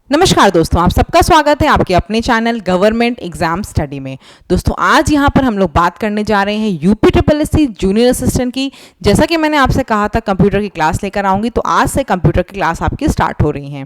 नमस्कार दोस्तों, आप सबका स्वागत है आपके अपने चैनल गवर्नमेंट एग्जाम स्टडी में। दोस्तों आज यहाँ पर हम लोग बात करने जा रहे हैं यूपी ट्रिपल जूनियर असिस्टेंट की। जैसा कि मैंने आपसे कहा था कंप्यूटर की क्लास लेकर आऊँगी, तो आज से कंप्यूटर की क्लास आपकी स्टार्ट हो रही है।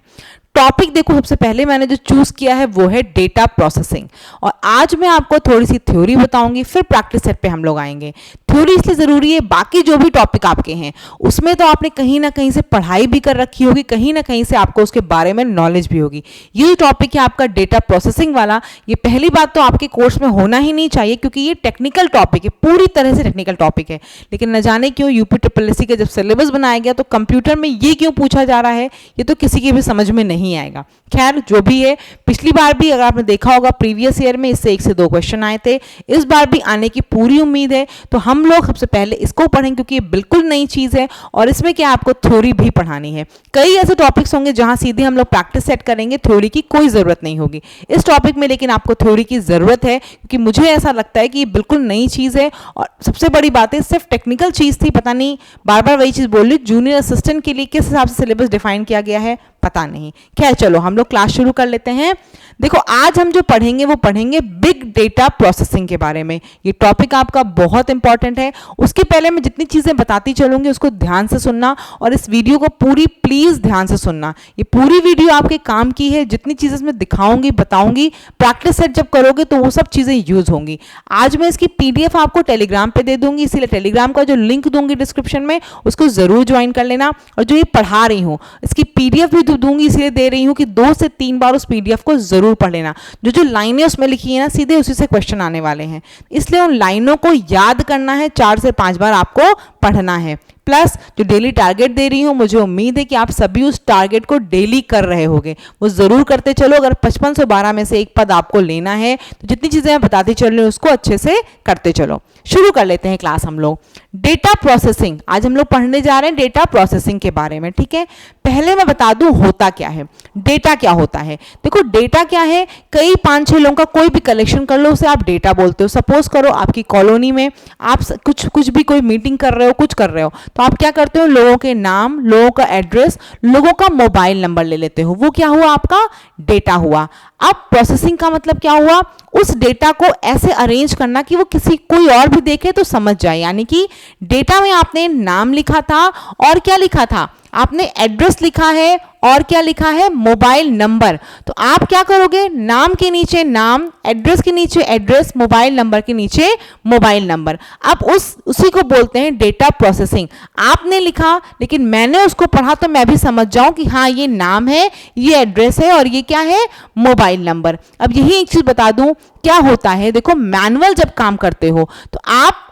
टॉपिक देखो, सबसे पहले मैंने जो चूज किया है वो है डेटा प्रोसेसिंग, और आज मैं आपको थोड़ी सी थ्योरी बताऊंगी, फिर प्रैक्टिस सेट पे हम लोग आएंगे। थ्योरी इसलिए ज़रूरी है, बाकी जो भी टॉपिक आपके हैं उसमें तो आपने कहीं ना कहीं से पढ़ाई भी कर रखी होगी, कहीं ना कहीं से आपको उसके बारे में नॉलेज भी होगी। ये जो टॉपिक है आपका डेटा प्रोसेसिंग वाला, ये पहली बात तो आपके कोर्स में होना ही नहीं चाहिए, क्योंकि ये टेक्निकल टॉपिक है, पूरी तरह से टेक्निकल टॉपिक है। लेकिन न जाने क्यों यूपी ट्रिपल एससी का जब सिलेबस बनाया गया तो कंप्यूटर में ये क्यों पूछा जा रहा है, ये तो किसी की भी समझ में नहीं आएगा। खैर जो भी है, पिछली बार भी अगर आपने देखा होगा प्रीवियस ईयर में इससे 1 से 2 क्वेश्चन आए थे, इस बार भी आने की पूरी उम्मीद है। तो हम लोग सबसे पहले इसको पढ़ें, क्योंकि ये बिल्कुल नई चीज़ है और इसमें क्या आपको थ्योरी भी पढ़ानी है। कई ऐसे टॉपिक्स होंगे जहां सीधे हम लोग प्रैक्टिस सेट करेंगे, थ्योरी की कोई ज़रूरत नहीं होगी। इस टॉपिक में लेकिन आपको थ्योरी की ज़रूरत है, क्योंकि मुझे ऐसा लगता है कि ये बिल्कुल नई चीज़ है। और सबसे बड़ी बात है, सिर्फ टेक्निकल चीज़ थी, पता नहीं बार बार वही चीज़ बोल रही, जूनियर असिस्टेंट के लिए किस हिसाब से सिलेबस डिफाइन किया गया है पता नहीं। खैर चलो हम लोग क्लास शुरू कर लेते हैं। देखो आज हम जो पढ़ेंगे वो पढ़ेंगे बिग डेटा प्रोसेसिंग के बारे में। ये टॉपिक आपका बहुत इंपॉर्टेंट है। उसके पहले मैं जितनी चीज़ें बताती चलूंगी उसको ध्यान से सुनना, और इस वीडियो को पूरी प्लीज़ ध्यान से सुनना। ये पूरी वीडियो आपके काम की है, जितनी चीज़ें इसमें दिखाऊंगी बताऊंगी, प्रैक्टिस सेट जब करोगे तो वो सब चीज़ें यूज होंगी। आज मैं इसकी PDF आपको टेलीग्राम पे दे दूंगी, इसीलिए टेलीग्राम का जो लिंक दूंगी डिस्क्रिप्शन में उसको ज़रूर ज्वाइन कर लेना। और जो ये पढ़ा रही हूँ इसकी PDF भी दूंगी, इसलिए दे रही हूँ कि 2 से 3 बार उस PDF को जरूर पढ़ लेना। जो लाइनें उसमें लिखी है ना, सीधे उसी से क्वेश्चन आने वाले हैं, इसलिए उन लाइनों को याद करना है, 4 से 5 बार आपको पढ़ना है। प्लस जो डेली टारगेट दे रही हूँ, मुझे उम्मीद है कि आप सभी उस टारगेट को डेली कर रहे होंगे, वो ज़रूर करते चलो। अगर 5512 में से एक पद आपको लेना है तो जितनी चीज़ें मैं बताती चल रही हूँ उसको अच्छे से करते चलो। शुरू कर लेते हैं क्लास हम लोग। डेटा प्रोसेसिंग, आज हम लोग पढ़ने जा रहे हैं डेटा प्रोसेसिंग के बारे में, ठीक है। पहले मैं बता दूं होता क्या है, डेटा क्या होता है। देखो डेटा क्या है, कई 5-6 लोगों का कोई भी कलेक्शन कर लो, उसे आप डेटा बोलते हो। सपोज करो आपकी कॉलोनी में आप कुछ भी कोई मीटिंग कर रहे हो, कुछ कर रहे हो, तो आप क्या करते हो, लोगों के नाम, लोगों का एड्रेस, लोगों का मोबाइल नंबर ले लेते हो। वो क्या हुआ, आपका डेटा हुआ। अब प्रोसेसिंग का मतलब क्या हुआ, उस डेटा को ऐसे अरेंज करना कि वो कोई और भी देखे तो समझ जाए। यानी कि डेटा में आपने नाम लिखा था और क्या लिखा था, आपने एड्रेस लिखा है और क्या लिखा है, मोबाइल नंबर। तो आप क्या करोगे, नाम के नीचे नाम, एड्रेस के नीचे एड्रेस, मोबाइल नंबर के नीचे मोबाइल नंबर। अब उसी को बोलते हैं डेटा प्रोसेसिंग। आपने लिखा लेकिन मैंने उसको पढ़ा तो मैं भी समझ जाऊं कि हाँ ये नाम है, ये एड्रेस है और ये क्या है, मोबाइल नंबर। अब यही एक चीज बता दूं क्या होता है। देखो मैनुअल जब काम करते हो तो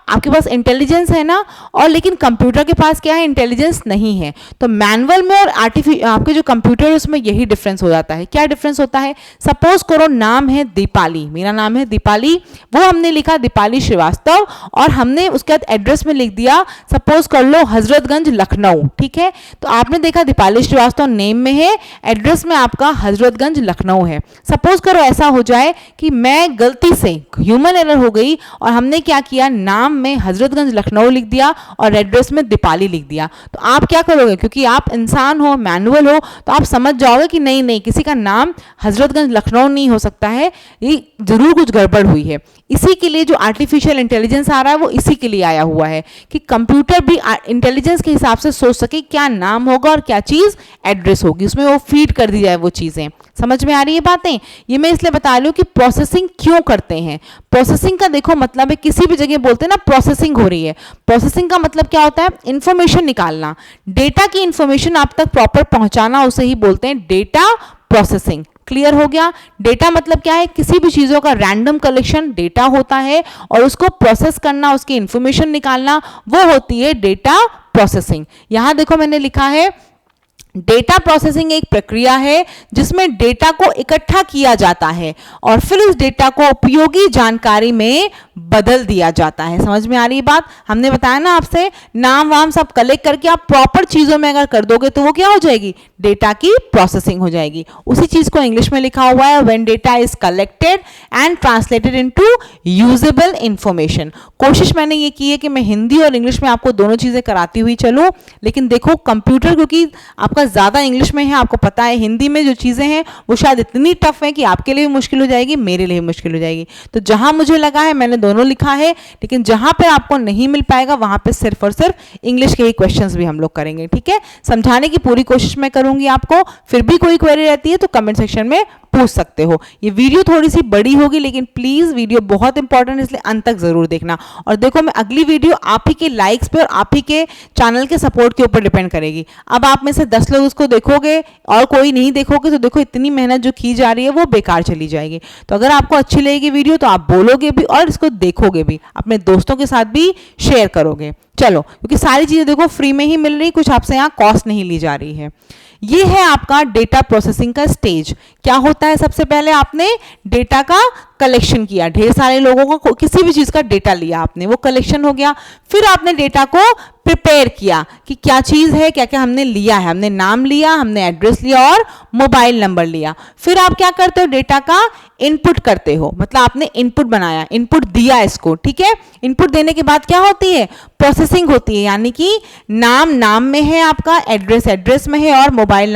आपके पास इंटेलिजेंस है ना, और लेकिन कंप्यूटर के पास क्या है, इंटेलिजेंस नहीं है। तो मैनुअल में और आपके जो कंप्यूटर है उसमें यही डिफरेंस हो जाता है। क्या डिफरेंस होता है, सपोज करो नाम है दीपाली, मेरा नाम है दीपाली, वो हमने लिखा दीपाली श्रीवास्तव, और हमने उसके बाद एड्रेस में लिख दिया सपोज कर लो हजरतगंज लखनऊ, ठीक है। तो आपने देखा दीपाली श्रीवास्तव नेम में है, एड्रेस में आपका हजरतगंज लखनऊ है। सपोज करो ऐसा हो जाए कि मैं गलती से, ह्यूमन एरर हो गई, और हमने क्या किया, नाम में हजरतगंज लखनऊ लिख दिया और एड्रेस में दीपाली लिख दिया। तो आप क्या करोगे, क्योंकि आप इंसान हो, मैनुअल हो, तो आप समझ जाओगे कि नहीं किसी का नाम हजरतगंज लखनऊ नहीं हो सकता है, ये जरूर कुछ गड़बड़ हुई है। इसी के लिए जो आर्टिफिशियल इंटेलिजेंस आ रहा है वो इसी के लिए आया हुआ है कि कंप्यूटर भी इंटेलिजेंस के हिसाब से सोच सके क्या नाम होगा और क्या चीज़ एड्रेस होगी, उसमें वो फीड कर दी जाए वो चीज़ें। समझ में आ रही है बातें। ये मैं इसलिए बता रही हूँ कि प्रोसेसिंग क्यों करते हैं। प्रोसेसिंग का देखो मतलब है, किसी भी जगह बोलते हैं ना प्रोसेसिंग हो रही है, प्रोसेसिंग का मतलब क्या होता है, इंफॉर्मेशन निकालना, डेटा की इंफॉर्मेशन आप तक प्रॉपर पहुंचाना, उसे ही बोलते हैं डेटा प्रोसेसिंग। क्लियर हो गया। डेटा मतलब क्या है, किसी भी चीज़ों का रैंडम कलेक्शन डेटा होता है, और उसको प्रोसेस करना, उसकी इंफॉर्मेशन निकालना, वो होती है डेटा प्रोसेसिंग। यहां देखो मैंने लिखा है डेटा प्रोसेसिंग एक प्रक्रिया है जिसमें डेटा को इकट्ठा किया जाता है और फिर उस डेटा को उपयोगी जानकारी में बदल दिया जाता है। समझ में आ रही बात। हमने बताया ना आपसे, नाम वाम सब कलेक्ट करके आप प्रॉपर चीजों में अगर कर दोगे तो वो क्या हो जाएगी, डेटा की प्रोसेसिंग हो जाएगी। उसी चीज को इंग्लिश में लिखा हुआ है, when data is collected and translated into usable information. कोशिश मैंने ये की है कि मैं हिंदी और इंग्लिश में आपको दोनों चीजें कराती हुई चलूं, लेकिन देखो कंप्यूटर क्योंकि आपका ज़्यादा इंग्लिश में है, आपको पता है हिंदी में जो चीज़ें हैं वो शायद इतनी टफ है कि आपके लिए भी मुश्किल हो जाएगी, मेरे लिए भी मुश्किल हो जाएगी। तो जहाँ मुझे लगा है मैंने दोनों लिखा है, लेकिन जहाँ पे आपको नहीं मिल पाएगा वहाँ पे सिर्फ और सिर्फ इंग्लिश के ही क्वेश्चंस भी हम लोग करेंगे, ठीक है। समझाने की पूरी कोशिश मैं करूँगी आपको, फिर भी कोई क्वेरी रहती है तो कमेंट सेक्शन में पूछ सकते हो। ये वीडियो थोड़ी सी बड़ी होगी, लेकिन प्लीज़ वीडियो बहुत इंपॉर्टेंट है, इसलिए अंत तक ज़रूर देखना। और देखो, मैं अगली वीडियो आप ही के लाइक्स पे और आप ही के चैनल के सपोर्ट के ऊपर डिपेंड करेगी। अब आप में से 10 लोग उसको देखोगे और कोई नहीं देखोगे तो देखो इतनी मेहनत जो की जा रही है वो बेकार चली जाएगी। तो अगर आपको अच्छी लगेगी वीडियो तो आप बोलोगे भी और इसको देखोगे भी, अपने दोस्तों के साथ भी शेयर करोगे। चलो, क्योंकि सारी चीज़ें देखो फ्री में ही मिल रही, कुछ आपसे यहाँ कॉस्ट नहीं ली जा रही है। ये है आपका डेटा प्रोसेसिंग का स्टेज। क्या होता है, सबसे पहले आपने डेटा का कलेक्शन किया, ढेर सारे लोगों को किसी भी चीज़ का डेटा लिया आपने, वो कलेक्शन हो गया। फिर आपने डेटा को प्रिपेयर किया कि क्या चीज़ है, क्या क्या हमने लिया है, हमने नाम लिया, हमने एड्रेस लिया और मोबाइल नंबर लिया। फिर आप क्या करते हो, डेटा का इनपुट करते हो, मतलब आपने इनपुट बनाया, इनपुट दिया इसको, ठीक है। इनपुट देने के बाद क्या होती है, प्रोसेसिंग होती है, यानी कि नाम नाम में है आपका, एड्रेस एड्रेस में है और मोबाइल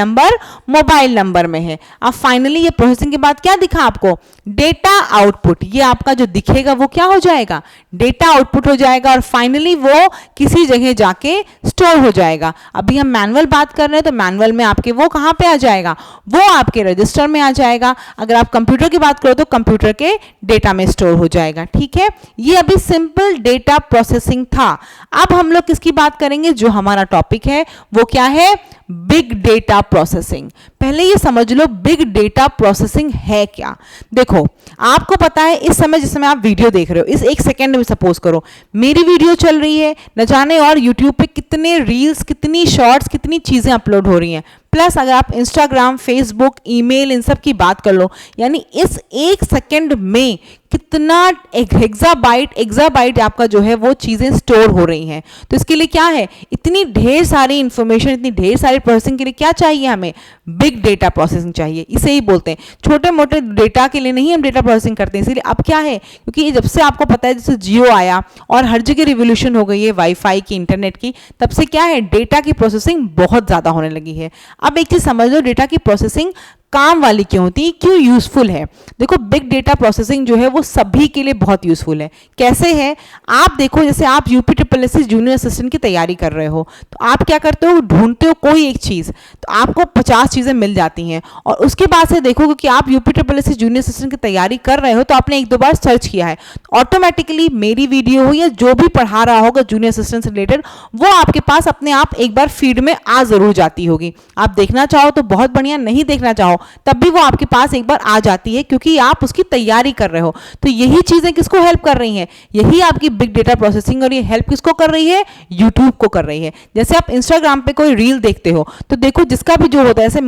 नंबर में है। अब फाइनली ये प्रोसेसिंग के बाद क्या दिखा आपको, डेटा आउटपुट। ये आपका जो दिखेगा वो क्या हो जाएगा, डेटा आउटपुट हो जाएगा और फाइनली वो किसी जगह जाके स्टोर हो जाएगा। अभी हम मैनुअल बात कर रहे हैं तो मैनुअल में आपके वो कहाँ पे आ जाएगा, वो आपके रजिस्टर में आ जाएगा। अगर आप कंप्यूटर की बात करो तो कंप्यूटर के डेटा में स्टोर हो जाएगा, ठीक है। ये अभी सिंपल डेटा प्रोसेसिंग था। अब हम लोग किसकी बात करेंगे, जो हमारा टॉपिक है वो क्या है, बिग डेटा प्रोसेसिंग। पहले ये समझ लो बिग डेटा प्रोसेसिंग है क्या। देखो, आपको पता है इस समय जिस समय आप वीडियो देख रहे हो, इस 1 सेकेंड में सपोज करो मेरी वीडियो चल रही है, न जाने और यूट्यूब पे कितने रील्स, कितनी शॉर्ट्स, कितनी चीज़ें अपलोड हो रही हैं। प्लस अगर आप इंस्टाग्राम, फेसबुक, ईमेल, इन सब की बात कर लो, यानी इस 1 सेकेंड में कितना एग्जाबाइट आपका जो है वो चीज़ें स्टोर हो रही हैं। तो इसके लिए क्या है, इतनी ढेर सारी इंफॉर्मेशन, इतनी ढेर सारी प्रोसेसिंग के लिए क्या चाहिए, हमें बिग डेटा प्रोसेसिंग चाहिए। इसे ही बोलते हैं, छोटे मोटे डेटा के लिए नहीं हम डेटा प्रोसेसिंग करते हैं। इसीलिए अब क्या है, क्योंकि जब से आपको पता है जैसे जियो आया और हर जगह रिवोल्यूशन हो गई है वाईफाई की, इंटरनेट की, तब से क्या है, डेटा की प्रोसेसिंग बहुत ज़्यादा होने लगी है। अब एक चीज़ समझ लो, डेटा की प्रोसेसिंग काम वाली क्यों होती है, क्यों यूजफुल है। देखो, बिग डेटा प्रोसेसिंग जो है वो सभी के लिए बहुत यूजफुल है। कैसे है, आप देखो, जैसे आप यूपीट्रिपलएससी जूनियर असिस्टेंट की तैयारी कर रहे हो तो आप क्या करते हो, ढूंढते हो कोई एक चीज़, तो आपको 50 चीज़ें मिल जाती हैं और उसके बाद से देखो कि आप यूपीट्रिपलएससी जूनियर असिस्टेंट की तैयारी कर रहे हो तो आपने 1-2 बार सर्च किया है, ऑटोमेटिकली मेरी वीडियो हो या जो भी पढ़ा रहा होगा जूनियर असिस्टेंट से रिलेटेड, वो आपके पास अपने आप एक बार फीड में आ जरूर जाती होगी। आप देखना चाहो तो बहुत बढ़िया, नहीं देखना चाहो तब भी वो आपके पास एक बार आ जाती है, क्योंकि आप उसकी तैयारी कर रहे हो। तो यही चीजें किसको हेल्प कर रही हैं, यही आपकी बिग डेटा प्रोसेसिंग। और ये हेल्प किसको कर रही है, यूट्यूब को कर रही है। जैसे आप इंस्टाग्राम पे कोई रील देखते हो तो देखो, जिसका भी जो होता है, जैसे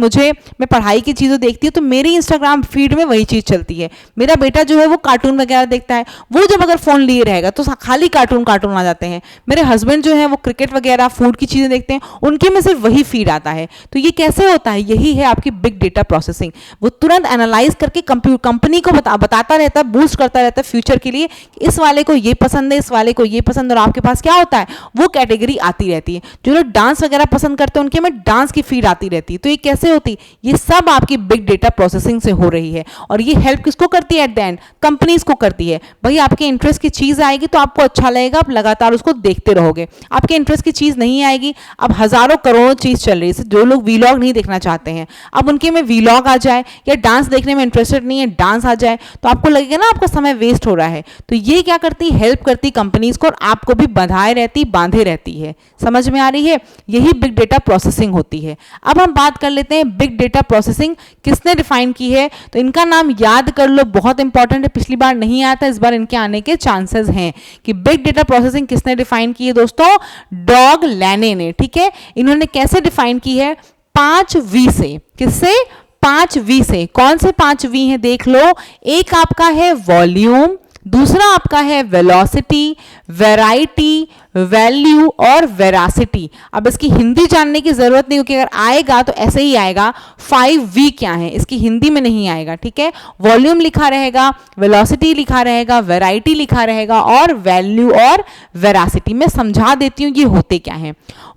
मैं पढ़ाई की चीजें देखती हूँ तो मेरी इंस्टाग्राम फीड में वही चीज चलती है। मेरा बेटा जो है वो कार्टून वगैरह देखता है, वो जब अगर फोन लिए रहेगा तो खाली कार्टून आ जाते हैं। मेरे हस्बैंड जो है वो क्रिकेट वगैरह, फूड की चीजें देखते हैं, उनके में सिर्फ वही फीड आता है। तो ये कैसे होता है, यही है आपकी बिग डेटा प्रोसेसिंग। वो तुरंत एनालाइज करके कंपनी को बताता रहता है, बूस्ट करता रहता है फ्यूचर के लिए, इस वाले को ये पसंद है, इस वाले को ये पसंद है। और आपके पास क्या होता है, वो कैटेगरी आती रहती है। जो लोग डांस वगैरह पसंद करते हैं उनके में डांस की फीड आती रहती है। तो ये कैसे होती, ये सब आपकी बिग डेटा प्रोसेसिंग से हो रही है। और ये हेल्प किसको करती है, एट द एंड कंपनीज को करती है। भाई, आपके इंटरेस्ट की चीज आएगी तो आपको अच्छा लगेगा, आप लगातार उसको देखते रहोगे। आपके इंटरेस्ट की चीज नहीं आएगी, अब हजारों करोड़ों चीज चल रही है। जो लोग वीलॉग नहीं देखना चाहते हैं, अब उनके में वीलॉग आ जाए, या डांस देखने में इंटरेस्टेड नहीं है, डांस आ जाए, तो आपको लगेगा ना आपका समय वेस्ट हो रहा है। तो ये क्या करती, हेल्प करती कंपनीज को, और आपको भी बांधे रहती है। समझ में आ रही है, यही बिग डेटा प्रोसेसिंग होती है। अब हम बात कर लेते हैं बिग डेटा प्रोसेसिंग किसने डिफाइन की है। तो इनका नाम याद कर लो, बहुत इंपॉर्टेंट है, पिछली बार नहीं आया था, इस बार इनके आने के चांसेस हैं। कि बिग डेटा प्रोसेसिंग किसने डिफाइन की है दोस्तों, डॉग लैने ने, ठीक है। इन्होंने कैसे डिफाइन की है, 5 V से। किससे, 5 V से। कौन से 5 V हैं देख लो, एक आपका है वॉल्यूम, दूसरा आपका है वेलोसिटी, वैरायटी, वैल्यू और वेरासिटी। अब इसकी हिंदी जानने की जरूरत नहीं, क्योंकि अगर आएगा तो ऐसे ही आएगा। 5V क्या है, इसकी हिंदी में नहीं आएगा, ठीक है। वॉल्यूम लिखा रहेगा, वेलोसिटी लिखा रहेगा, वैरायटी लिखा रहेगा और वैल्यू और वेरासिटी। मैं समझा देती हूँ ये होते क्या है।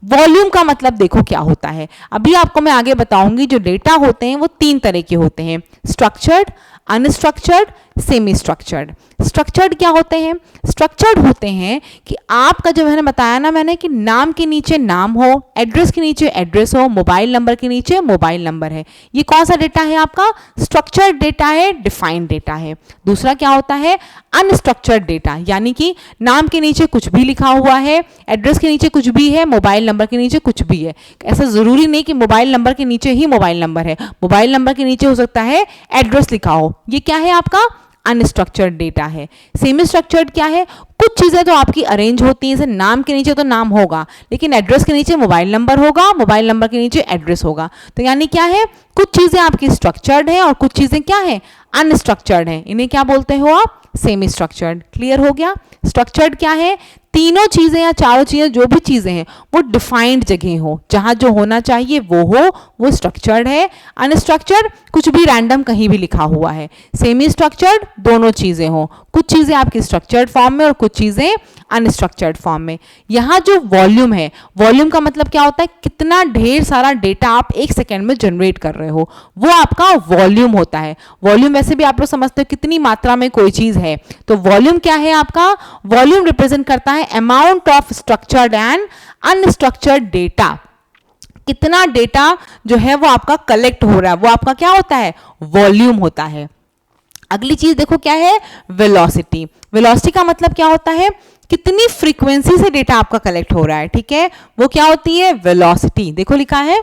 वॉल्यूम का मतलब देखो क्या होता है, अभी आपको मैं आगे बताऊंगी। जो डेटा होते हैं वो 3 तरह के होते हैं, structured, unstructured, semi structured. Structured क्या होते हैं? स्ट्रक्चर्ड होते हैं कि आपका जो मैंने बताया ना मैंने कि नाम के नीचे नाम हो, एड्रेस के नीचे एड्रेस हो, मोबाइल नंबर के नीचे मोबाइल नंबर है। ये कौन सा डेटा है आपका? स्ट्रक्चर्ड डेटा है, डिफाइंड डेटा है। दूसरा क्या होता है? अनस्ट्रक्चर्ड डेटा, यानी कि नाम के नीचे कुछ भी लिखा हुआ है, एड्रेस के नीचे कुछ भी है, मोबाइल नंबर के नीचे कुछ भी है। ऐसा जरूरी नहीं कि मोबाइल नंबर के नीचे ही मोबाइल नंबर है, मोबाइल नंबर के नीचे हो सकता है एड्रेस लिखा हो। ये क्या है आपका? अनस्ट्रक्चर्ड डेटा है। सेमी स्ट्रक्चर्ड क्या है? कुछ चीजें तो आपकी अरेंज होती हैं, जैसे नाम के नीचे तो नाम होगा, लेकिन एड्रेस के नीचे मोबाइल नंबर होगा, मोबाइल नंबर के नीचे एड्रेस होगा। तो यानी क्या है? कुछ चीजें आपकी स्ट्रक्चर्ड है और कुछ चीजें क्या है? अनस्ट्रक्चर्ड है। इन्हें क्या बोलते हो आप? Semi structured. क्लियर हो गया? स्ट्रक्चर्ड क्या है? तीनों चीजें या चारों चीजें, जो भी चीजें हैं वो डिफाइंड जगह हो, जहां जो होना चाहिए वो हो, वो स्ट्रक्चर्ड है। अनस्ट्रक्चर्ड कुछ भी रैंडम कहीं भी लिखा हुआ है। सेमी स्ट्रक्चर्ड दोनों चीजें हो, कुछ चीजें आपकी स्ट्रक्चर्ड फॉर्म में और कुछ चीजें अनस्ट्रक्चर्ड फॉर्म में। यहाँ जो वॉल्यूम है, वॉल्यूम का मतलब क्या होता है? कितना ढेर सारा डेटा आप 1 सेकेंड में जनरेट कर रहे हो, वो आपका वॉल्यूम होता है। वॉल्यूम वैसे भी आप लोग समझते हो कितनी मात्रा में कोई चीज है। तो वॉल्यूम क्या है आपका? वॉल्यूम रिप्रेजेंट करता है amount of structured and unstructured data. कितना डेटा जो है वो आपका कलेक्ट हो रहा है, वो आपका क्या होता है? वॉल्यूम होता है। अगली चीज देखो क्या है? वेलोसिटी। वेलोसिटी का मतलब क्या होता है? कितनी फ्रीक्वेंसी से डेटा आपका कलेक्ट हो रहा है, ठीक है, वो क्या होती है? वेलोसिटी। देखो लिखा है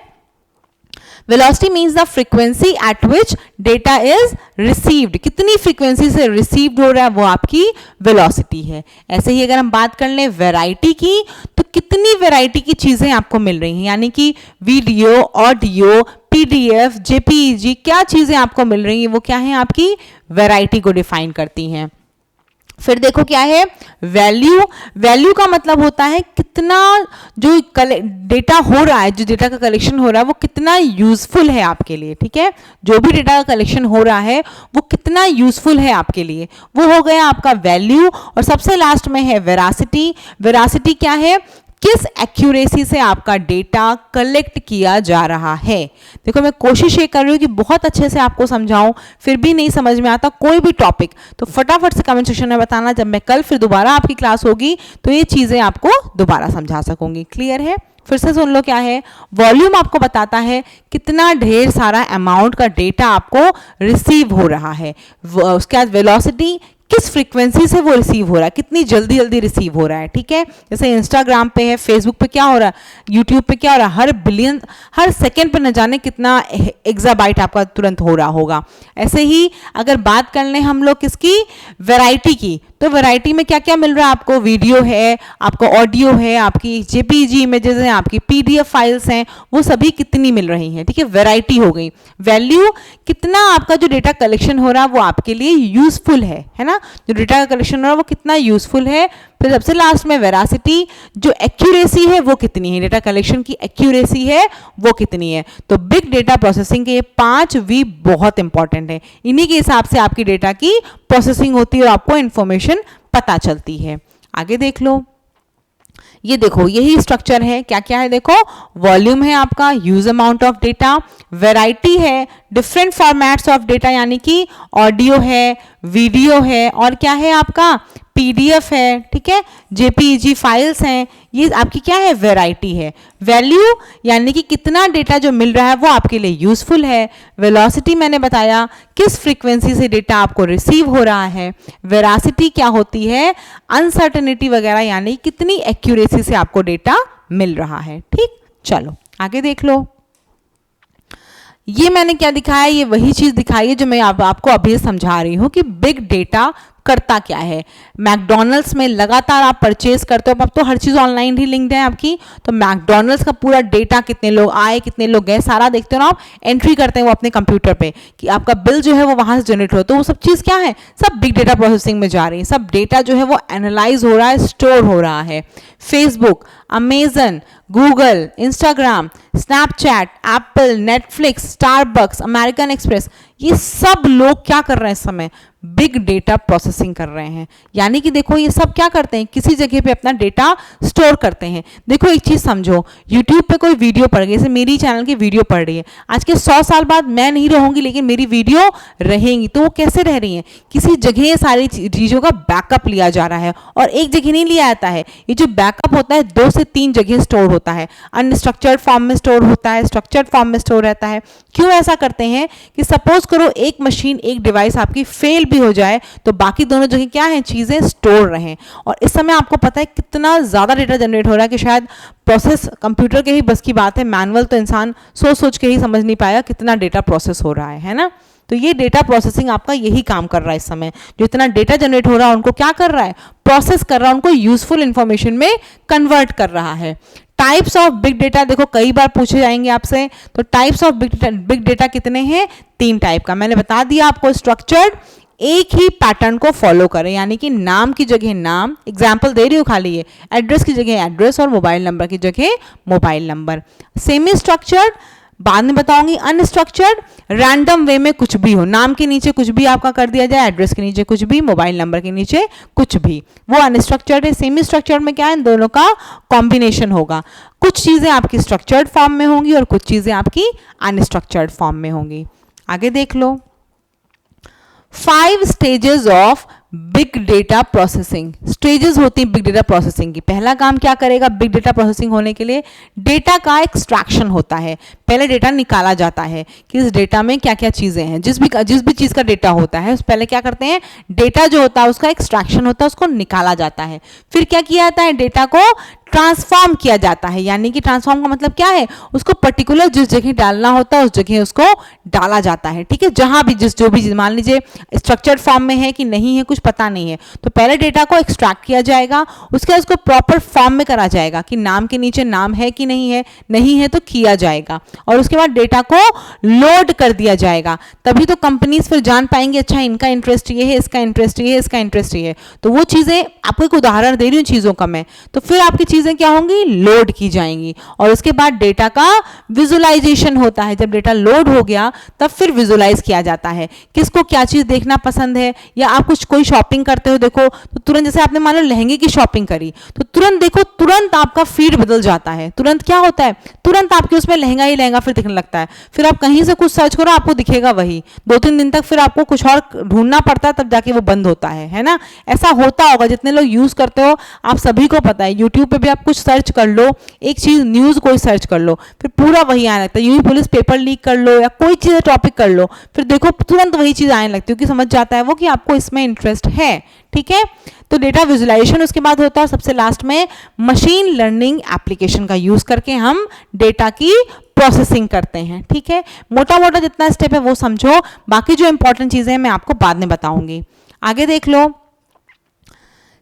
velocity means the frequency eight which data is received. कितनी फ्रीक्वेंसी से रिसीव्ड हो रहा है वो आपकी वेलोसिटी है। ऐसे ही अगर हम बात कर लें वैरायटी की, तो कितनी वैरायटी की चीजें आपको मिल रही हैं, यानी कि वीडियो, ऑडियो, पीडीएफ, जेपीईजी, क्या चीजें आपको मिल रही हैं, वो क्या है? आपकी वैरायटी को डिफाइन करती हैं। फिर देखो क्या है? वैल्यू। वैल्यू का मतलब होता है कितना जो डेटा हो रहा है, जो डेटा का कलेक्शन हो रहा है वो कितना यूजफुल है आपके लिए, ठीक है। जो भी डेटा का कलेक्शन हो रहा है वो कितना यूजफुल है आपके लिए, वो हो गया आपका वैल्यू। और सबसे लास्ट में है वेरासिटी। वेरासिटी क्या है? किस एक्यूरेसी से आपका डेटा कलेक्ट किया जा रहा है। देखो मैं कोशिश ये कर रही हूँ कि बहुत अच्छे से आपको समझाऊं, फिर भी नहीं समझ में आता कोई भी टॉपिक तो फटाफट से कमेंट सेक्शन में बताना। जब मैं कल फिर दोबारा आपकी क्लास होगी तो ये चीज़ें आपको दोबारा समझा सकूंगी। क्लियर है? फिर से सुन लो क्या है। वॉल्यूम आपको बताता है कितना ढेर सारा अमाउंट का डेटा आपको रिसीव हो रहा है। उसके बाद वेलोसिटी, किस फ्रीक्वेंसी से वो रिसीव हो रहा है, कितनी जल्दी जल्दी रिसीव हो रहा है, ठीक है। जैसे इंस्टाग्राम पे है, फेसबुक पे क्या हो रहा है, यूट्यूब पे क्या हो रहा है, हर सेकंड पे न जाने कितना एक्साबाइट आपका तुरंत हो रहा होगा। ऐसे ही अगर बात कर लें हम लोग किसकी, वैरायटी की, तो वैरायटी में क्या क्या मिल रहा है आपको, वीडियो है, आपको ऑडियो है, आपकी जेपीजी इमेजेस हैं, आपकी पीडीएफ फाइल्स हैं, वो सभी कितनी मिल रही हैं, ठीक है, वैरायटी हो गई। वैल्यू, कितना आपका जो डेटा कलेक्शन हो रहा है वो आपके लिए यूजफुल है ना, जो डेटा का कलेक्शन हो रहा है वो कितना यूजफुल है। फिर सबसे लास्ट में वेरासिटी, जो एक्यूरेसी है वो कितनी है, डेटा कलेक्शन की एक्यूरेसी है वो कितनी है। तो बिग डेटा प्रोसेसिंग के ये 5 V बहुत इंपॉर्टेंट है, इन्हीं के हिसाब से आपकी डेटा की प्रोसेसिंग होती है और आपको इंफॉर्मेशन पता चलती है। आगे देख लो, ये देखो यही स्ट्रक्चर है, क्या क्या है देखो, वॉल्यूम है आपका, use amount of data, variety है, डिफरेंट फॉर्मेट्स ऑफ डेटा यानी कि ऑडियो है, वीडियो है, और क्या है आपका पीडीएफ है, ठीक है, जेपीईजी फाइल्स हैं, ये आपकी क्या है, वैरायटी है। वैल्यू यानी कि कितना डेटा जो मिल रहा है वो आपके लिए यूजफुल है। वेलोसिटी मैंने बताया किस फ्रीक्वेंसी से डेटा आपको रिसीव हो रहा है। वेरासिटी क्या होती है, अनसर्टेनिटी वगैरह यानी कितनी एक्यूरेसी से आपको डेटा मिल रहा है। ठीक, चलो आगे देख लो। ये मैंने क्या दिखाया, ये वही चीज दिखाई है जो मैं आपको अभी समझा रही हूँ कि बिग डेटा करता क्या है। मैकडॉनल्ड्स में लगातार आप परचेज करते हो, अब तो हर चीज़ ऑनलाइन ही लिंक्ड है आपकी, तो मैकडॉनल्ड्स का पूरा डेटा, कितने लोग आए कितने लोग गए, सारा देखते हो ना आप, एंट्री करते हैं वो अपने कंप्यूटर पे कि आपका बिल जो है वो वहाँ से जनरेट हो, तो वो सब चीज़ क्या है, सब बिग डेटा प्रोसेसिंग में जा रही है, सब डेटा जो है वो एनालाइज हो रहा है, स्टोर हो रहा है। Facebook, Amazon, Google, Instagram, Snapchat, Apple, Netflix, Starbucks, American express, ये सब लोग क्या कर रहे हैं इस समय, बिग डेटा प्रोसेसिंग कर रहे हैं। यानी कि देखो ये सब क्या करते हैं, किसी जगह पे अपना डेटा स्टोर करते हैं। देखो एक चीज़ समझो, यूट्यूब पे कोई वीडियो पड़ गई, जैसे मेरी चैनल की वीडियो पड़ रही है, आज के 100 साल बाद मैं नहीं रहूंगी लेकिन मेरी वीडियो रहेंगी, तो वो कैसे रह रही हैं, किसी जगह सारी चीज़ों का बैकअप लिया जा रहा है, और एक जगह नहीं लिया जाता है, ये जो बैकअप होता है 2 से 3 जगह स्टोर होता है, अनस्ट्रक्चर्ड फॉर्म में स्टोर होता है, स्ट्रक्चर्ड फॉर्म में स्टोर रहता है। क्यों ऐसा करते हैं कि सपोज करो एक मशीन, एक डिवाइस आपकी फेल भी हो जाए तो बाकी दोनों जगह क्या है, चीज़ें स्टोर रहें। और इस समय आपको पता है कितना ज़्यादा डेटा जनरेट हो रहा है कि शायद प्रोसेस कंप्यूटर के ही बस की बात है, मैनुअल तो इंसान सोच सोच के ही समझ नहीं पाएगा कितना डेटा प्रोसेस हो रहा है ना। तो ये डेटा प्रोसेसिंग आपका यही काम कर रहा है इस समय, जो इतना डेटा जनरेट हो रहा है उनको क्या कर रहा है, प्रोसेस कर रहा है, उनको यूजफुल इंफॉर्मेशन में कन्वर्ट कर रहा है। टाइप्स ऑफ बिग डेटा देखो कई बार पूछे जाएंगे आपसे, तो टाइप्स ऑफ बिग डेटा कितने हैं, 3 टाइप का मैंने बता दिया आपको। स्ट्रक्चर्ड, एक ही पैटर्न को फॉलो करें, यानी कि नाम की जगह नाम, एग्जाम्पल दे रही हूँ खाली ये, एड्रेस की जगह एड्रेस और मोबाइल नंबर की जगह मोबाइल नंबर। सेमी स्ट्रक्चर्ड बाद में बताऊंगी। अनस्ट्रक्चर्ड, रैंडम वे में कुछ भी हो, नाम के नीचे कुछ भी आपका कर दिया जाए, एड्रेस के नीचे कुछ भी, मोबाइल नंबर के नीचे कुछ भी, वो अनस्ट्रक्चर्ड है। सेमी स्ट्रक्चर्ड में क्या है, इन दोनों का कॉम्बिनेशन होगा, कुछ चीज़ें आपकी स्ट्रक्चर्ड फॉर्म में होंगी और कुछ चीज़ें आपकी अनस्ट्रक्चर्ड फॉर्म में होंगी। आगे देख लो, 5 stages of big data processing. Stages होती हैं बिग डेटा प्रोसेसिंग की। पहला काम क्या करेगा बिग डेटा प्रोसेसिंग होने के लिए, डेटा का एक्सट्रैक्शन होता है। पहले डेटा निकाला जाता है कि इस डेटा में क्या क्या चीज़ें हैं, जिस भी चीज़ का डेटा होता है पहले क्या करते हैं, डेटा जो होता है उसका एक्सट्रैक्शन होता है, उसको निकाला जाता है। फिर क्या किया जाता है, डेटा को ट्रांसफॉर्म किया जाता है, यानी कि ट्रांसफॉर्म का मतलब क्या है, उसको पर्टिकुलर जिस जगह डालना होता है उस जगह उसको डाला जाता है। ठीक है, जहां भी जो भी चीज, मान लीजिए स्ट्रक्चर्ड फॉर्म में है कि नहीं है कुछ पता नहीं है, तो पहले डेटा को एक्सट्रैक्ट किया जाएगा, उसके बाद उसको प्रॉपर फॉर्म में करा जाएगा कि नाम के नीचे नाम है कि नहीं है, नहीं है तो किया जाएगा, और उसके बाद डेटा को लोड कर दिया जाएगा। तभी तो कंपनीज फिर जान पाएंगे अच्छा इनका इंटरेस्ट ये है, इसका इंटरेस्ट ये है, इसका इंटरेस्ट ये है। तो वो चीजें, आपको एक उदाहरण दे रही हूँ चीजों का मैं, तो फिर आपकी चीजें क्या होंगी, लोड की जाएंगी, और उसके बाद डेटा का विजुअलाइजेशन होता है। जब डेटा लोड हो गया तब फिर विजुअलाइज किया जाता है, किसको क्या चीज देखना पसंद है, या आप कुछ कोई शॉपिंग करते हो देखो, तो तुरंत जैसे आपने मान लो लहंगे की शॉपिंग करी, तो तुरंत देखो, तुरंत आपका फीड बदल जाता है, तुरंत क्या होता है, तुरंत आपके उसमें लहंगा ही लहंगा फिर दिखने लगता है। फिर आप कहीं से कुछ सर्च करो आपको दिखेगा वही, 2-3 दिन तक फिर आपको कुछ और ढूंढना पड़ता है, तब जाके वो बंद होता है ना। ऐसा होता होगा, जितने लोग यूज करते हो आप सभी को पता है, यूट्यूब पे भी आप कुछ सर्च कर लो, एक चीज न्यूज कोई सर्च कर लो, फिर पूरा वही आने लगता है। यूं पुलिस पेपर लीक कर लो या कोई चीज टॉपिक कर लो, फिर देखो तुरंत वही चीज आने लगती है, क्योंकि समझ जाता है वो कि आपको इसमें इंटरेस्ट है। ठीक है, तो डेटा विजुअलाइजेशन उसके बाद होता है, सबसे लास्ट में मशीन लर्निंग एप्लीकेशन का यूज करके हम डेटा की प्रोसेसिंग करते हैं। ठीक है, मोटा मोटा जितना स्टेप है वो समझो, बाकी जो इंपॉर्टेंट चीजें हैं मैं आपको बाद में बताऊंगी। आगे देख लो,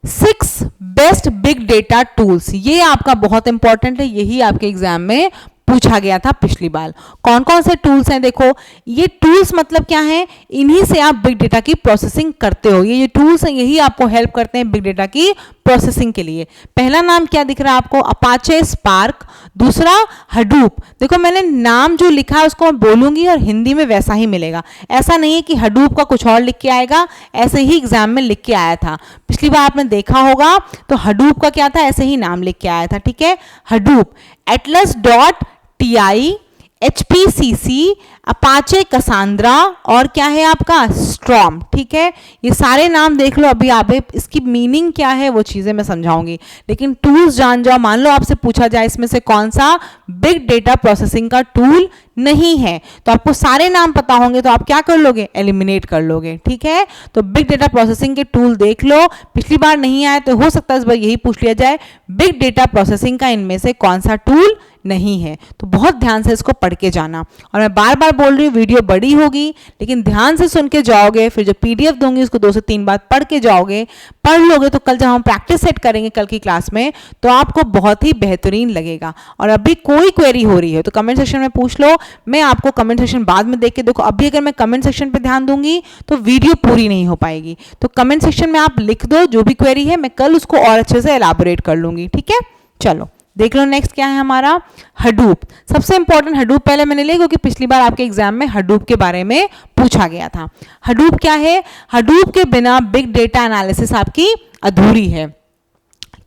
6 बेस्ट बिग डेटा टूल्स, ये आपका बहुत इंपॉर्टेंट है, यही आपके एग्जाम में पूछा गया था पिछली बार। कौन कौन से टूल्स हैं, देखो ये टूल्स मतलब क्या है, इन्हीं से आप बिग डेटा की प्रोसेसिंग करते हो। ये टूल्स हैं, यही आपको हेल्प करते हैं बिग डेटा की प्रोसेसिंग के लिए। पहला नाम क्या दिख रहा है आपको, अपाचे स्पार्क, दूसरा हडूप। देखो मैंने नाम जो लिखा है उसको मैं बोलूंगी और हिंदी में वैसा ही मिलेगा, ऐसा नहीं है कि हडूप का कुछ और लिख के आएगा, ऐसे ही एग्जाम में लिख के आया था पिछली बार आपने देखा होगा, तो हडूप का क्या था, ऐसे ही नाम लिख के आया था। ठीक है, हडूप, atlas.ti, HPCC, अपाचे कसांड्रा, और क्या है आपका स्ट्रॉम। ठीक है, ये सारे नाम देख लो, अभी आप इसकी मीनिंग क्या है वो चीजें मैं समझाऊंगी, लेकिन टूल्स जान जाओ। मान लो आपसे पूछा जाए इसमें से कौन सा बिग डेटा प्रोसेसिंग का टूल नहीं है, तो आपको सारे नाम पता होंगे, तो आप क्या कर लोगे, एलिमिनेट कर लोगे। ठीक है, तो बिग डेटा प्रोसेसिंग के टूल देख लो, पिछली बार नहीं आया तो हो सकता है इस बार यही पूछ लिया जाए, बिग डेटा प्रोसेसिंग का इनमें से कौन सा टूल नहीं है। तो बहुत ध्यान से इसको पढ़ के जाना। और मैं बार बार बोल रही हूँ, वीडियो बड़ी होगी लेकिन ध्यान से सुन के जाओगे, फिर जो PDF दूंगी उसको 2 से 3 बार पढ़ के जाओगे, पढ़ लोगे तो कल जब हम प्रैक्टिस सेट करेंगे कल की क्लास में तो आपको बहुत ही बेहतरीन लगेगा। और अभी कोई क्वेरी हो रही है तो कमेंट सेक्शन में पूछ लो, मैं आपको कमेंट सेक्शन बाद में देख के, देखो अभी अगर मैं कमेंट सेक्शन पे ध्यान दूंगी तो वीडियो पूरी नहीं हो पाएगी। तो कमेंट सेक्शन में आप लिख दो जो भी क्वेरी है, मैं कल उसको और अच्छे से एलाबोरेट कर लूंगी। ठीक है, चलो देख लो नेक्स्ट क्या है हमारा, हडूप। सबसे इंपॉर्टेंट हडूप पहले मैंने लिया क्योंकि पिछली बार आपके एग्जाम में हडूप के बारे में पूछा गया था। हडूप क्या है? हडूप के बिना बिग डेटा एनालिसिस आपकी अधूरी है।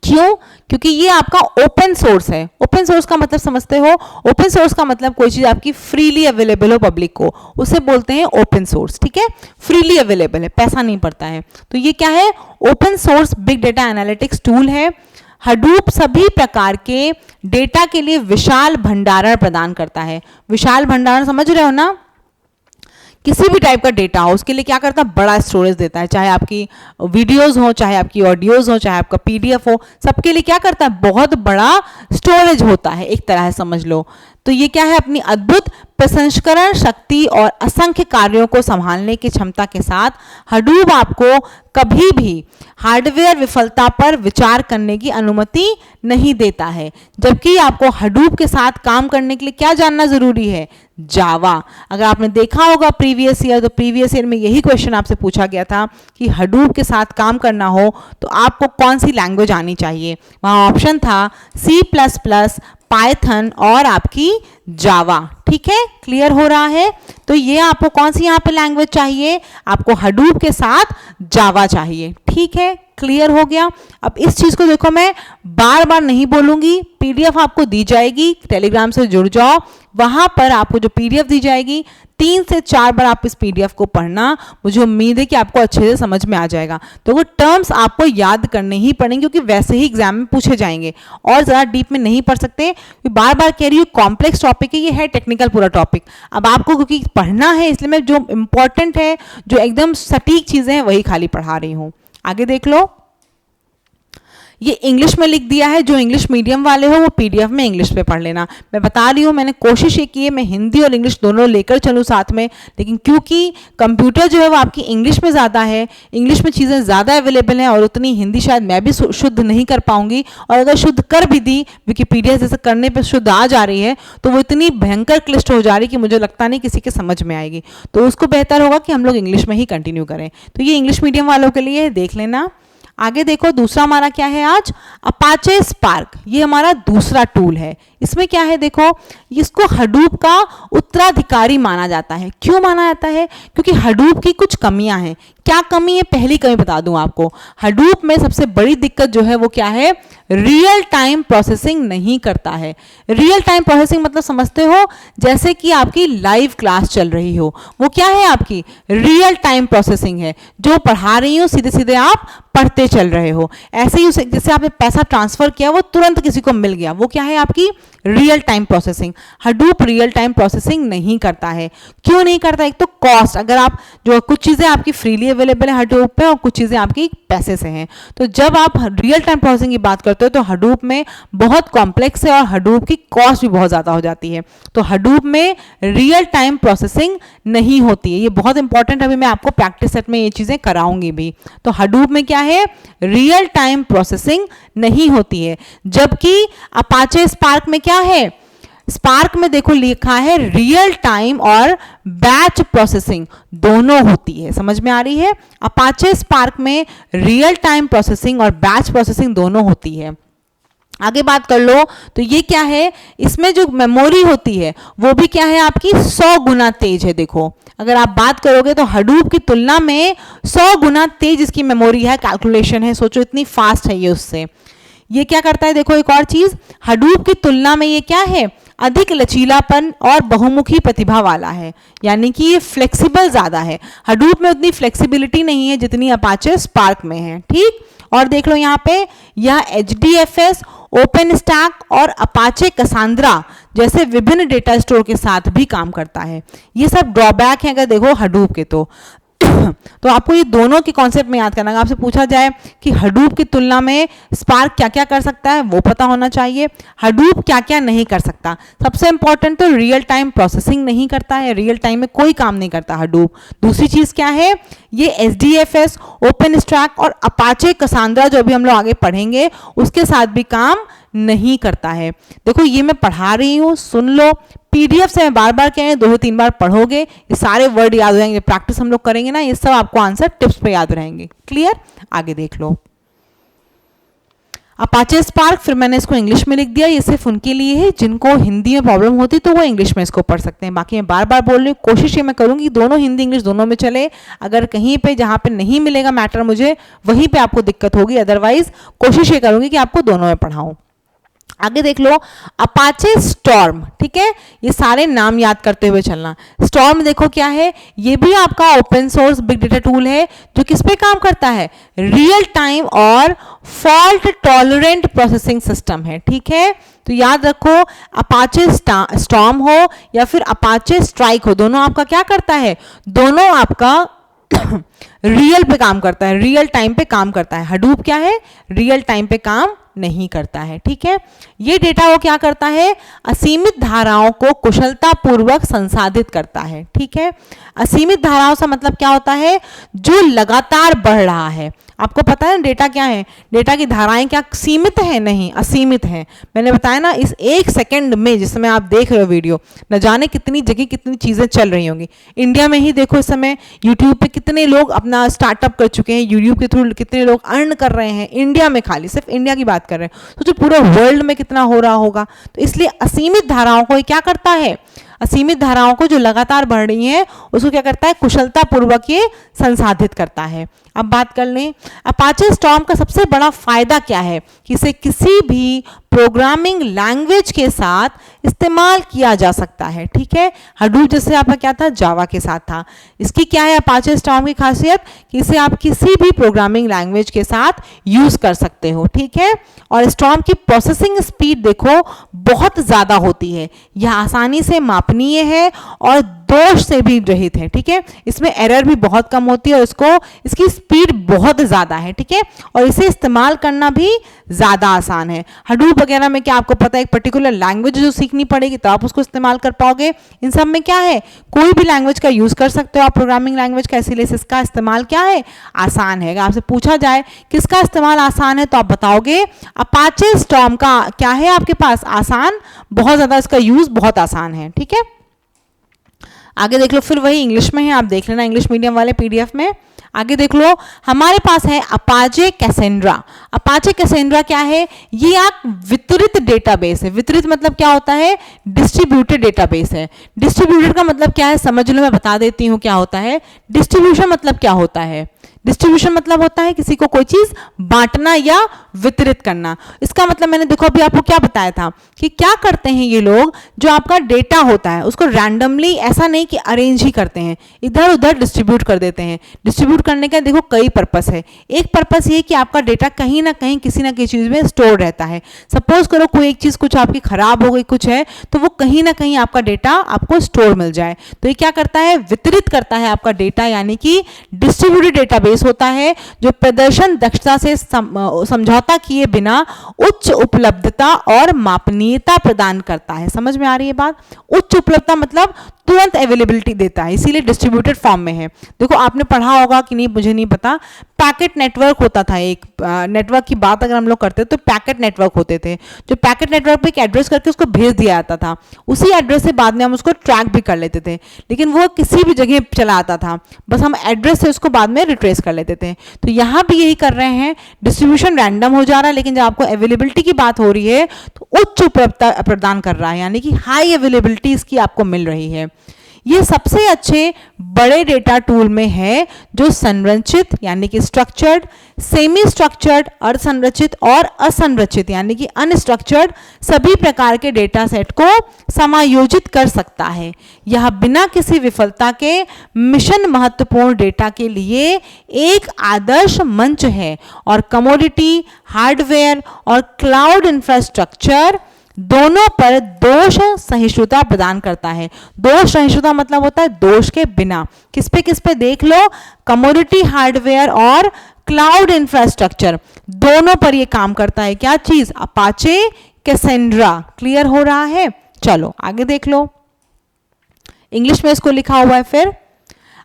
क्यों? क्योंकि ये आपका ओपन सोर्स है। ओपन सोर्स का मतलब समझते हो? ओपन सोर्स का मतलब कोई चीज आपकी फ्रीली अवेलेबल हो पब्लिक को, उसे बोलते हैं ओपन सोर्स। ठीक है, फ्रीली अवेलेबल है, पैसा नहीं पड़ता है। तो ये क्या है? Open source big data analytics tool है। हडूप सभी प्रकार के डेटा के लिए विशाल भंडारण प्रदान करता है। विशाल भंडारण समझ रहे हो ना? किसी भी टाइप का डेटा हो उसके लिए क्या करता है? बड़ा स्टोरेज देता है। चाहे आपकी वीडियोस हो, चाहे आपकी ऑडियोज हो, चाहे आपका PDF हो, सबके लिए क्या करता है? बहुत बड़ा स्टोरेज होता है, एक तरह से समझ लो। तो ये क्या है? अपनी अद्भुत प्रसंस्करण शक्ति और असंख्य कार्यों को संभालने की क्षमता के साथ हडूप आपको कभी भी हार्डवेयर विफलता पर विचार करने की अनुमति नहीं देता है। जबकि आपको हडूप के साथ काम करने के लिए क्या जानना जरूरी है? जावा। अगर आपने देखा होगा प्रीवियस ईयर, तो प्रीवियस ईयर में यही क्वेश्चन आपसे पूछा गया था कि हडूप के साथ काम करना हो तो आपको कौन सी लैंग्वेज आनी चाहिए। वहाँ ऑप्शन था C++, पाइथन और आपकी जावा। ठीक है, क्लियर हो रहा है? तो ये आपको कौन सी यहाँ पे लैंग्वेज चाहिए? आपको हडूप के साथ जावा चाहिए। ठीक है, क्लियर हो गया? अब इस चीज को देखो, मैं बार बार नहीं बोलूंगी, PDF आपको दी जाएगी, टेलीग्राम से जुड़ जाओ, वहां पर आपको जो PDF दी जाएगी 3 से 4 बार आप इस PDF को पढ़ना। मुझे उम्मीद है कि आपको अच्छे से समझ में आ जाएगा। तो वो टर्म्स आपको याद करने ही पड़ेंगे क्योंकि वैसे ही एग्जाम में पूछे जाएंगे और ज़्यादा डीप में नहीं पढ़ सकते। बार बार कह रही हूँ, कॉम्प्लेक्स टॉपिक है, ये है टेक्निकल पूरा टॉपिक। अब आपको क्योंकि पढ़ना है इसलिए मैं जो इंपॉर्टेंट है, जो एकदम सटीक चीज़ें हैं वही खाली पढ़ा रही हूँ। आगे देख लो, ये इंग्लिश में लिख दिया है। जो इंग्लिश मीडियम वाले हो वो PDF में इंग्लिश में पढ़ लेना। मैं बता रही हूँ, मैंने कोशिश ये की है मैं हिंदी और इंग्लिश दोनों लेकर चलूँ साथ में, लेकिन क्योंकि कंप्यूटर जो है वो आपकी इंग्लिश में ज़्यादा है, इंग्लिश में चीज़ें ज़्यादा अवेलेबल हैं और उतनी हिंदी शायद मैं भी शुद्ध नहीं कर पाऊंगी। और अगर शुद्ध कर भी दी, विकिपीडिया जैसे करने पर शुद्ध आ जा रही है, तो वो इतनी भयंकर क्लिष्ट हो जा रही है कि मुझे लगता नहीं किसी के समझ में आएगी। तो उसको बेहतर होगा कि हम लोग इंग्लिश में ही कंटिन्यू करें। तो ये इंग्लिश मीडियम वालों के लिए देख लेना। आगे देखो, दूसरा हमारा क्या है आज? Apache spark. ये हमारा दूसरा टूल है। इसमें क्या है देखो, इसको हडूप का उत्तराधिकारी माना जाता है। क्यों माना जाता है? क्योंकि हडूप की कुछ कमियां हैं। क्या कमी है? पहली कमी बता दूं आपको, हडूप में सबसे बड़ी दिक्कत जो है वो क्या है? रियल टाइम प्रोसेसिंग नहीं करता है। रियल टाइम प्रोसेसिंग मतलब समझते हो? जैसे कि आपकी लाइव क्लास चल रही हो, वो क्या है? आपकी रियल टाइम प्रोसेसिंग है। जो पढ़ा रही हूँ सीधे सीधे आप पढ़ते चल रहे हो। ऐसे ही जैसे आपने पैसा ट्रांसफर किया वो तुरंत किसी को मिल गया, वो क्या है? आपकी real time processing. Hadoop real time processing नहीं करता है। क्यों नहीं करता? एक तो कॉस्ट, अगर आप जो कुछ चीज़ें आपकी फ्रीली अवेलेबल है हडूप पे और कुछ चीज़ें आपकी पैसे से हैं। तो जब आप रियल टाइम प्रोसेसिंग की बात करते हो तो हडूप में बहुत कॉम्प्लेक्स है और हडूप की कॉस्ट भी बहुत ज़्यादा हो जाती है। तो हडूप में रियल टाइम प्रोसेसिंग नहीं होती है। ये बहुत इंपॉर्टेंट, अभी मैं आपको प्रैक्टिस सेट में ये चीज़ें कराऊंगी भी। तो हडूप में क्या है? रियल टाइम प्रोसेसिंग नहीं होती है। जबकि अपाचे स्पार्क में क्या है? स्पार्क में देखो लिखा है रियल टाइम और बैच प्रोसेसिंग दोनों होती है। समझ में आ रही है? अपाचे स्पार्क में रियल टाइम प्रोसेसिंग और बैच प्रोसेसिंग दोनों होती है। आगे बात कर लो तो ये क्या है? इसमें जो मेमोरी होती है वो भी क्या है? आपकी 100 गुना तेज है। देखो, अगर आप बात करोगे तो हडूप की तुलना में 100 गुना तेज इसकी मेमोरी है, कैलकुलेशन है। सोचो इतनी फास्ट है ये उससे। ये क्या करता है? देखो एक और चीज, हडूप की तुलना में ये क्या है? अधिक लचीलापन और बहुमुखी प्रतिभा वाला है, यानी कि ये फ्लेक्सिबल ज्यादा है। हडूप में उतनी फ्लेक्सिबिलिटी नहीं है जितनी अपाचे स्पार्क में है। ठीक, और देख लो यहाँ पे, यह HDFS, ओपन स्टैक और अपाचे कसांड्रा जैसे विभिन्न डेटा स्टोर के साथ भी काम करता है। ये सब ड्रॉबैक है अगर देखो हडूप के। तो तो आपको ये दोनों के कॉन्सेप्ट में याद करना है। आपसे पूछा जाए कि हडूप की तुलना में स्पार्क क्या क्या कर सकता है, वो पता होना चाहिए। हडूप क्या क्या नहीं कर सकता, सबसे इंपॉर्टेंट तो रियल टाइम प्रोसेसिंग नहीं करता है, रियल टाइम में कोई काम नहीं करता हडूप। दूसरी चीज क्या है, ये SDFS, ओपनस्टैक और अपाचे कसांड्रा जो अभी हम लोग आगे पढ़ेंगे उसके साथ भी काम नहीं करता है। देखो ये मैं पढ़ा रही हूँ, सुन लो, PDF से मैं बार बार कह रही हूँ, 2 से 3 बार पढ़ोगे, ये सारे वर्ड याद हो जाएंगे। प्रैक्टिस हम लोग करेंगे ना, ये सब आपको आंसर टिप्स पे याद रहेंगे। क्लियर, आगे देख लो। अपाचे स्पार्क, फिर मैंने इसको इंग्लिश में लिख दिया, ये सिर्फ उनके लिए है जिनको हिंदी में प्रॉब्लम होती तो वो इंग्लिश में इसको पढ़ सकते हैं। बाकी मैं बार बार बोल रही हूँ, कोशिश ये मैं करूँगी दोनों हिंदी इंग्लिश दोनों में चले। अगर कहीं पे जहाँ पे नहीं मिलेगा मैटर मुझे, वहीं पे आपको दिक्कत होगी, अदरवाइज कोशिश ये करूँगी कि आपको दोनों में पढ़ाऊँ। आगे देख लो, अपाचे स्टॉर्म, ठीक है, ये सारे नाम याद करते हुए चलना। स्टॉर्म देखो क्या है, ये भी आपका open source big data tool है जो किस पे काम करता है, रियल टाइम और फॉल्ट टॉलरेंट प्रोसेसिंग सिस्टम है। ठीक है, तो याद रखो, अपाचे स्टॉर्म हो या फिर अपाचे स्ट्राइक हो, दोनों आपका क्या करता है, दोनों आपका रियल पे काम करता है, रियल टाइम पे काम करता है। हडूप क्या है, रियल टाइम पे काम नहीं करता है। ठीक है, ये डेटा वो क्या करता है, असीमित धाराओं को कुशलतापूर्वक संसाधित करता है। ठीक है, असीमित धाराओं से मतलब क्या होता है, जो लगातार बढ़ रहा है। आपको पता है डेटा क्या है, डेटा की धाराएं क्या सीमित है, नहीं असीमित है। मैंने बताया ना, इस 1 सेकंड में जिस समय आप देख रहे हो वीडियो, न जाने कितनी जगह कितनी चीजें चल रही होंगी। इंडिया में ही देखो इस समय यूट्यूब पे कितने लोग अपना स्टार्टअप कर चुके हैं, यूट्यूब के थ्रू कितने लोग अर्न कर रहे हैं, इंडिया में, खाली सिर्फ इंडिया की बात कर रहे हैं, तो जो पूरे वर्ल्ड में कितना हो रहा होगा। तो इसलिए असीमित धाराओं को क्या करता है, असीमित धाराओं को जो लगातार बढ़ रही हैं उसको क्या करता है, कुशलतापूर्वक ये संसाधित करता है। अब बात कर लें, अपाचे स्टॉर्म का सबसे बड़ा फायदा क्या है कि इसे किसी भी प्रोग्रामिंग लैंग्वेज के साथ इस्तेमाल किया जा सकता है। ठीक है, हडूप जैसे आपका क्या था, जावा के साथ था। इसकी क्या है अपाचे स्टॉर्म की खासियत कि इसे आप किसी भी प्रोग्रामिंग लैंग्वेज के साथ यूज कर सकते हो। ठीक है, और स्टॉर्म की प्रोसेसिंग स्पीड देखो बहुत ज्यादा होती है, यह आसानी से मापनीय है और दोष से भी रहित है। ठीक है, इसमें एरर भी बहुत कम होती है और इसकी स्पीड बहुत ज्यादा है। ठीक है, और इसे इस्तेमाल करना भी ज्यादा आसान है। हडूप वगैरह में क्या आपको पता है, एक पर्टिकुलर लैंग्वेज जो सीखनी पड़ेगी तो आप उसको इस्तेमाल कर पाओगे। इन सब में क्या है, कोई भी लैंग्वेज का यूज कर सकते हो आप, प्रोग्रामिंग लैंग्वेज का, इसीलिए इसका इस्तेमाल क्या है, आसान है। अगर आपसे पूछा जाए किसका इस्तेमाल आसान है तो आप बताओगे अपाचे स्टॉर्म का क्या है आपके पास, आसान, बहुत ज्यादा, इसका यूज बहुत आसान है। ठीक है, आगे देख लो, फिर वही इंग्लिश में है, आप देख लेना इंग्लिश मीडियम वाले PDF में। आगे देख लो, हमारे पास है अपाचे कैसेंड्रा। अपाचे कैसेंड्रा क्या है, ये एक वितरित डेटाबेस है। वितरित मतलब क्या होता है, डिस्ट्रीब्यूटेड डेटाबेस है। डिस्ट्रीब्यूटेड का मतलब क्या है समझ लो, मैं बता देती हूँ क्या होता है। डिस्ट्रीब्यूशन मतलब क्या होता है, डिस्ट्रीब्यूशन मतलब होता है किसी को कोई चीज बांटना या वितरित करना। इसका मतलब मैंने देखो अभी आपको क्या बताया था कि क्या करते हैं ये लोग, जो आपका डेटा होता है उसको रैंडमली, ऐसा नहीं कि अरेंज ही करते हैं, इधर उधर डिस्ट्रीब्यूट कर देते हैं। डिस्ट्रीब्यूट करने का देखो कई पर्पस है। एक पर्पस ये कि आपका डेटा कहीं ना कहीं किसी ना किसी चीज में स्टोर रहता है। सपोज करो कोई एक चीज कुछ आपकी खराब हो गई, कुछ है, तो वो कहीं ना कहीं आपका डेटा आपको स्टोर मिल जाए। तो ये क्या करता है, वितरित करता है आपका डेटा, यानी कि डिस्ट्रीब्यूटेड डेटाबेस होता है जो प्रदर्शन दक्षता से समझौता किए बिना उच्च उपलब्धता और मापनीयता प्रदान करता है। समझ में आ रही है बात, उच्च उपलब्धता मतलब तुरंत अवेलेबिलिटी देता है, इसीलिए डिस्ट्रीब्यूटेड फॉर्म में है। देखो आपने पढ़ा होगा कि नहीं मुझे नहीं पता, पैकेट नेटवर्क होता था एक, नेटवर्क की बात अगर हम लोग करते तो पैकेट नेटवर्क होते थे, जो पैकेट नेटवर्क पे एक एड्रेस करके उसको भेज दिया जाता था, उसी एड्रेस से बाद में हम उसको ट्रैक भी कर लेते थे, लेकिन वो किसी भी जगह चला आता था, बस हम एड्रेस से उसको बाद में रिट्रेस कर लेते थे। तो यहाँ भी यही कर रहे हैं, डिस्ट्रीब्यूशन रैंडम हो जा रहा है, लेकिन जब आपको अवेलेबिलिटी की बात हो रही है तो उच्च उपलब्धता प्रदान कर रहा है, यानी कि हाई अवेलेबिलिटी इसकी आपको मिल रही है। ये सबसे अच्छे बड़े डेटा टूल में है जो संरचित यानी कि स्ट्रक्चर्ड, सेमी स्ट्रक्चर्ड, अर्धसंरचित और असंरचित यानी कि अनस्ट्रक्चर्ड सभी प्रकार के डेटा सेट को समायोजित कर सकता है। यह बिना किसी विफलता के मिशन महत्वपूर्ण डेटा के लिए एक आदर्श मंच है और कमोडिटी, हार्डवेयर और क्लाउड इंफ्रास्ट्रक्चर दोनों पर दोष सहिष्णुता प्रदान करता है। दोष सहिष्णुता मतलब होता है दोष के बिना। किस पे देख लो, कमोडिटी हार्डवेयर और क्लाउड इंफ्रास्ट्रक्चर, दोनों पर ये काम करता है। क्या चीज? Apache Cassandra. क्लियर हो रहा है? चलो आगे देख लो, इंग्लिश में इसको लिखा हुआ है। फिर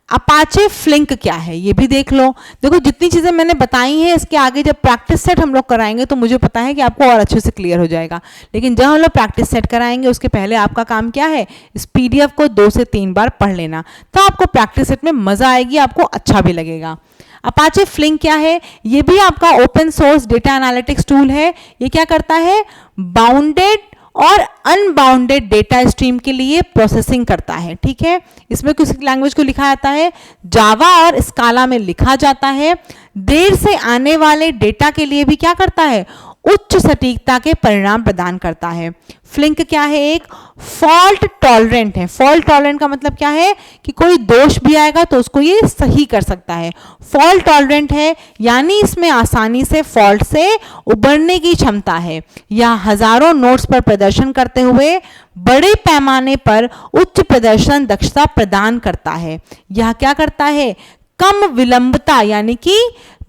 अपाचे फ्लिंक क्या है ये भी देख लो। देखो जितनी चीजें मैंने बताई हैं इसके आगे जब प्रैक्टिस सेट हम लोग कराएंगे तो मुझे पता है कि आपको और अच्छे से क्लियर हो जाएगा, लेकिन जब हम लोग प्रैक्टिस सेट कराएंगे उसके पहले आपका काम क्या है, इस पीडीएफ को 2 से 3 बार पढ़ लेना, तो आपको प्रैक्टिस सेट में मजा आएगी, आपको अच्छा भी लगेगा। अपाचे फ्लिंक क्या है? ये भी आपका open source data analytics tool है। ये क्या करता है? बाउंडेड और अनबाउंडेड डेटा स्ट्रीम के लिए प्रोसेसिंग करता है। ठीक है, इसमें किस लैंग्वेज को लिखा जाता है? जावा और स्काला में लिखा जाता है। देर से आने वाले डेटा के लिए भी क्या करता है? उच्च सटीकता के परिणाम प्रदान करता है। फ्लिंक क्या है? एक फॉल्ट टॉलरेंट है। फॉल्ट टॉलरेंट का मतलब क्या है कि कोई दोष भी आएगा तो उसको ये सही कर सकता है। फॉल्ट टॉलरेंट है यानी इसमें आसानी से फॉल्ट से उबरने की क्षमता है। यह हजारों नोड्स पर प्रदर्शन करते हुए बड़े पैमाने पर उच्च प्रदर्शन दक्षता प्रदान करता है। यह क्या करता है? कम विलंबता यानी कि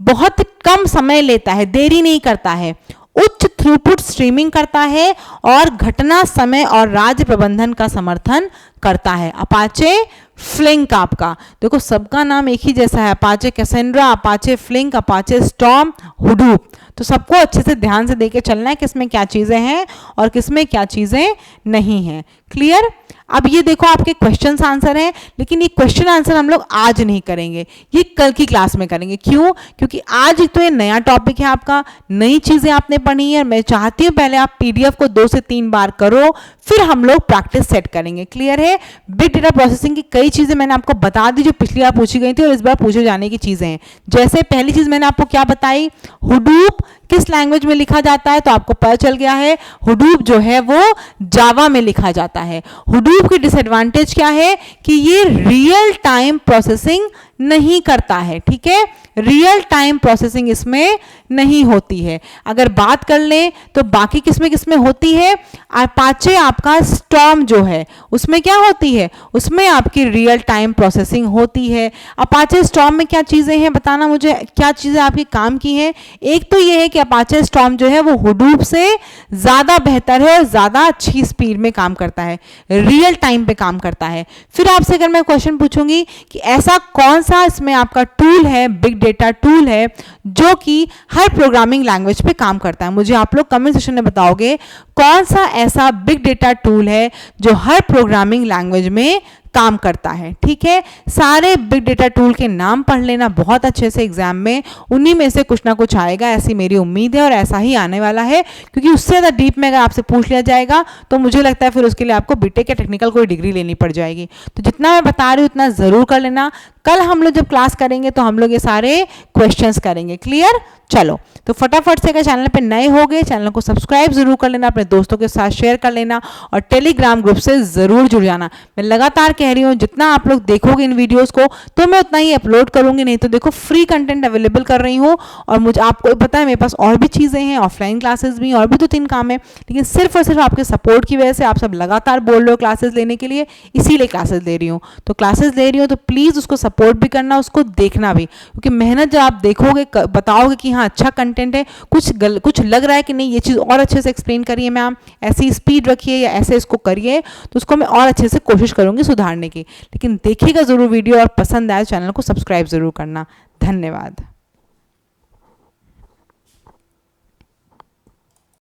बहुत कम समय लेता है, देरी नहीं करता है। उच्च थ्रूपुट स्ट्रीमिंग करता है और घटना समय और राज्य प्रबंधन का समर्थन करता है। अपाचे फ्लिंक आपका देखो सबका नाम एक ही जैसा है, Apache Cassandra, Apache Flink, Apache Storm, Hadoop. तो सबको अच्छे से ध्यान से देके चलना है किसमें क्या चीजें हैं और किसमें क्या चीजें नहीं हैं। क्लियर? अब ये देखो आपके क्वेश्चन आंसर हैं, लेकिन ये क्वेश्चन आंसर हम लोग आज नहीं करेंगे, ये कल की क्लास में करेंगे। क्यों? क्योंकि आज तो ये नया टॉपिक है आपका, नई चीजें आपने पढ़ी है। मैं चाहती हूँ पहले आप पीडीएफ को 2 से 3 बार करो, फिर हम लोग प्रैक्टिस सेट करेंगे। क्लियर है? बिग डेटा प्रोसेसिंग की कई चीजें मैंने आपको बता दी जो पिछली बार पूछी गई थी और इस बार पूछे जाने की चीजें हैं। जैसे पहली चीज मैंने आपको क्या बताई, हुडूप किस लैंग्वेज में लिखा जाता है, तो आपको पता चल गया है हुडूप जो है वो जावा में लिखा जाता है। हुडूप की डिसएडवांटेज क्या है कि ये रियल टाइम प्रोसेसिंग नहीं करता है। ठीक है, रियल टाइम प्रोसेसिंग इसमें नहीं होती है। अगर बात कर लें तो बाकी किसमें होती है, अपाचे आपका स्टॉर्म जो है उसमें क्या होती है, उसमें आपकी रियल टाइम प्रोसेसिंग होती है। अपाचे स्टॉर्म में क्या चीजें हैं बताना मुझे, क्या चीजें आपके काम की हैं। एक तो ये है कि अपाचे स्टॉर्म जो है वो हुडूप से ज्यादा बेहतर है और ज्यादा अच्छी स्पीड में काम करता है, रियल टाइम पे काम करता है। फिर आपसे अगर मैं क्वेश्चन पूछूंगी कि ऐसा कौन सा इसमें आपका टूल है, बिग डेटा टूल है जो कि हर प्रोग्रामिंग लैंग्वेज पे काम करता है, मुझे आप लोग कमेंट सेक्शन में बताओगे कौन सा ऐसा बिग डेटा टूल है जो हर प्रोग्रामिंग लैंग्वेज में काम करता है। ठीक है, सारे बिग डेटा टूल के नाम पढ़ लेना बहुत अच्छे से, एग्जाम में उन्हीं में से कुछ ना कुछ आएगा, ऐसी मेरी उम्मीद है और ऐसा ही आने वाला है। क्योंकि उससे ज़्यादा डीप में अगर आपसे पूछ लिया जाएगा तो मुझे लगता है फिर उसके लिए आपको बीटेक या टेक्निकल कोई डिग्री लेनी पड़ जाएगी। तो जितना मैं बता रही हूँ उतना ज़रूर कर लेना। कल हम लोग जब क्लास करेंगे तो हम लोग ये सारे क्वेश्चंस करेंगे। क्लियर? चलो तो फटाफट से अगर चैनल पे नए हो गए चैनल को सब्सक्राइब जरूर कर लेना, अपने दोस्तों के साथ शेयर कर लेना और टेलीग्राम ग्रुप से जरूर जुड़ जाना। मैं लगातार कह रही हूँ जितना आप लोग देखोगे इन वीडियोस को तो मैं उतना ही अपलोड करूंगी, नहीं तो देखो फ्री कंटेंट अवेलेबल कर रही हूँ। और मुझे आपको पता है मेरे पास और भी चीज़ें हैं, ऑफलाइन क्लासेस भी और भी 2-3 काम है, लेकिन सिर्फ और सिर्फ आपके सपोर्ट की वजह से आप सब लगातार बोल रहे हो क्लासेस लेने के लिए, इसीलिए क्लासेस ले रही हूँ। तो क्लासेस ले रही हूँ तो प्लीज़ उसको सपोर्ट भी करना, उसको देखना भी, क्योंकि मेहनत जब आप देखोगे बताओगे कि हाँ अच्छा कंटेंट है, कुछ लग रहा है कि नहीं ये चीज़ और अच्छे से एक्सप्लेन करिए मैम, ऐसी स्पीड रखिए या ऐसे इसको करिए, तो उसको मैं और अच्छे से कोशिश करूँगी सुधारने की। लेकिन देखिएगा ज़रूर वीडियो और पसंद आए चैनल को सब्सक्राइब ज़रूर करना। धन्यवाद।